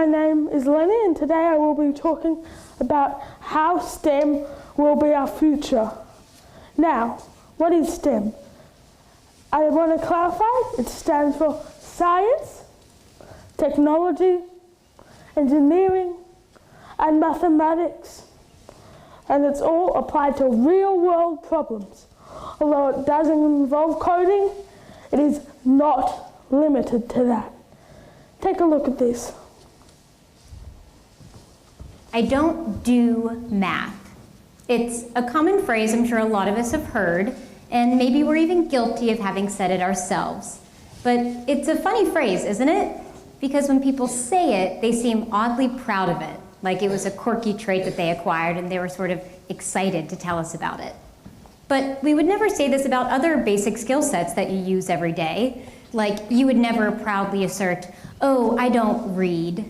My name is Lenny, and today I will be talking about how STEM will be our future. Now, what is STEM? I want to clarify, it stands for science, technology, engineering, and mathematics. And it's all applied to real-world problems. Although it doesn't involve coding, it is not limited to that. Take a look at this. I don't do math. It's a common phrase I'm sure a lot of us have heard, and maybe we're even guilty of having said it ourselves. But it's a funny phrase, isn't it? Because when people say it, they seem oddly proud of it, like it was a quirky trait that they acquired and they were sort of excited to tell us about it. But we would never say this about other basic skill sets that you use every day. Like, you would never proudly assert, "Oh, I don't read."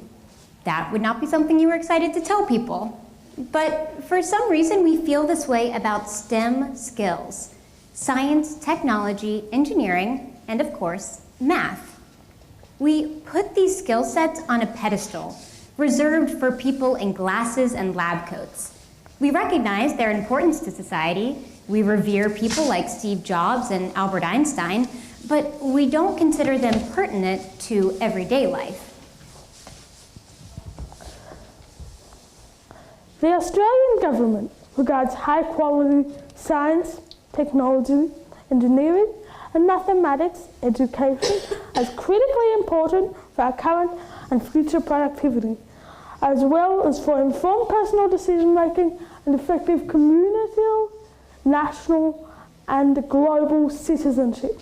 That would not be something you were excited to tell people. But for some reason, we feel this way about STEM skills: science, technology, engineering, and of course, math. We put these skill sets on a pedestal, reserved for people in glasses and lab coats. We recognize their importance to society. We revere people like Steve Jobs and Albert Einstein, but we don't consider them pertinent to everyday life. The Australian government regards high-quality science, technology, engineering, and mathematics education as critically important for our current and future productivity, as well as for informed personal decision-making and effective communal, national, and global citizenship.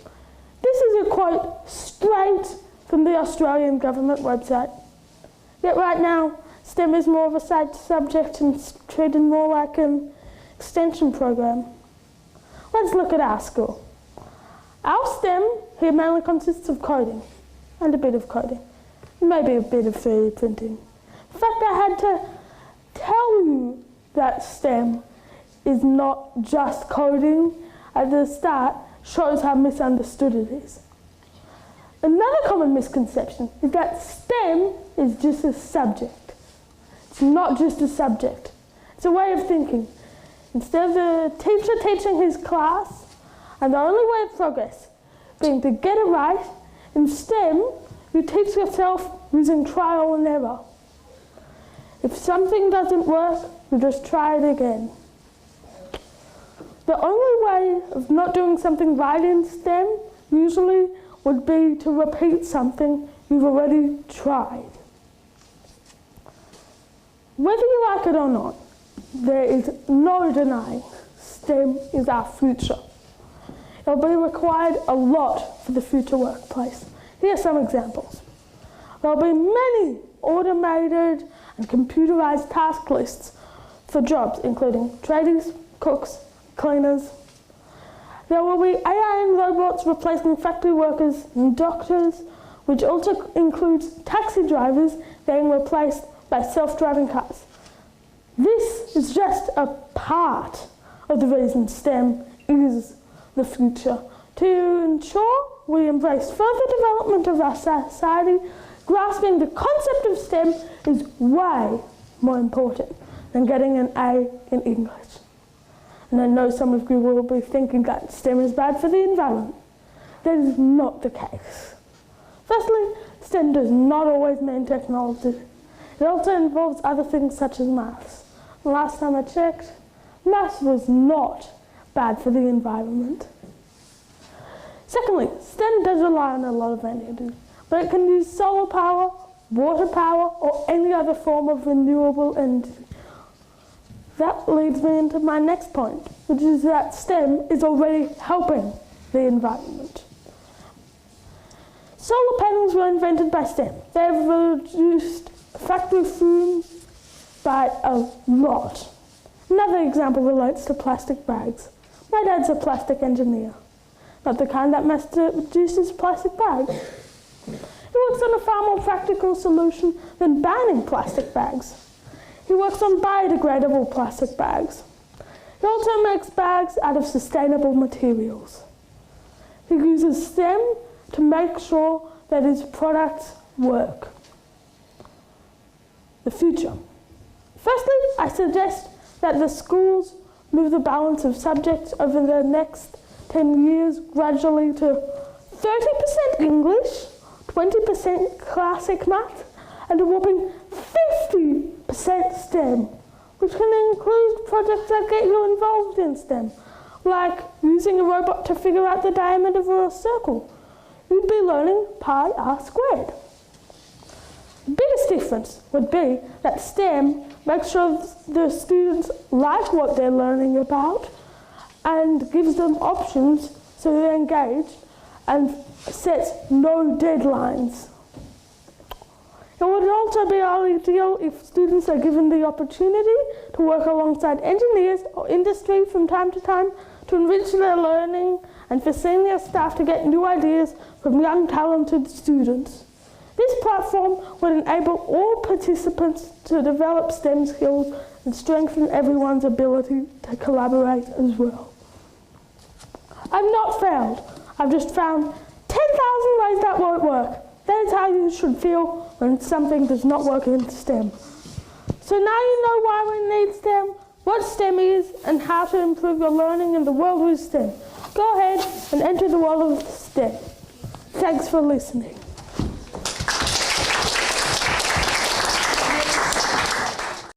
This is a quote straight from the Australian government website. Yet right now, STEM is more of a side subject and treated more like an extension program. Let's look at our school. Our STEM here mainly consists of coding, and a bit of coding, maybe a bit of 3D printing. In fact, I had to tell you that STEM is not just coding at the start, shows how misunderstood it is. Another common misconception is that STEM is just a subject. It's not just a subject. It's a way of thinking. Instead of the teacher teaching his class and the only way of progress being to get it right, in STEM, you teach yourself using trial and error. If something doesn't work, you just try it again. The only way of not doing something right in STEM usually would be to repeat something you've already tried. Whether you like it or not, there is no denying STEM is our future. It'll be required a lot for the future workplace. Here are some examples. There'll be many automated and computerized task lists for jobs, including tradies, cooks, cleaners. There will be AI and robots replacing factory workers and doctors, which also includes taxi drivers being replaced by self-driving cars. This is just a part of the reason STEM is the future. To ensure we embrace further development of our society, grasping the concept of STEM is way more important than getting an A in English. And I know some of you will be thinking that STEM is bad for the environment. That is not the case. Firstly, STEM does not always mean technology. It also involves other things such as maths. Last time I checked, maths was not bad for the environment. Secondly, STEM does rely on a lot of energy, but it can use solar power, water power, or any other form of renewable energy. That leads me into my next point, which is that STEM is already helping the environment. Solar panels were invented by STEM. They have reduced factory fumes by a lot. Another example relates to plastic bags. My dad's a plastic engineer, not the kind that mass produces plastic bags. He works on a far more practical solution than banning plastic bags. He works on biodegradable plastic bags. He also makes bags out of sustainable materials. He uses STEM to make sure that his products work. the future. Firstly, I suggest that the schools move the balance of subjects over the next 10 years gradually to 30% English, 20% classic math, and a whopping 50% STEM, which can include projects that get you involved in STEM, like using a robot to figure out the diameter of a circle. You'd be learning pi r squared. The biggest difference would be that STEM makes sure the students like what they're learning about and gives them options so they're engaged and sets no deadlines. It would also be ideal if students are given the opportunity to work alongside engineers or industry from time to time to enrich their learning and for senior staff to get new ideas from young talented students. This platform would enable all participants to develop STEM skills and strengthen everyone's ability to collaborate as well. I've not failed. I've just found 10,000 ways that won't work. That is how you should feel when something does not work in STEM. So now you know why we need STEM, what STEM is, and how to improve your learning in the world with STEM. Go ahead and enter the world of STEM. Thanks for listening.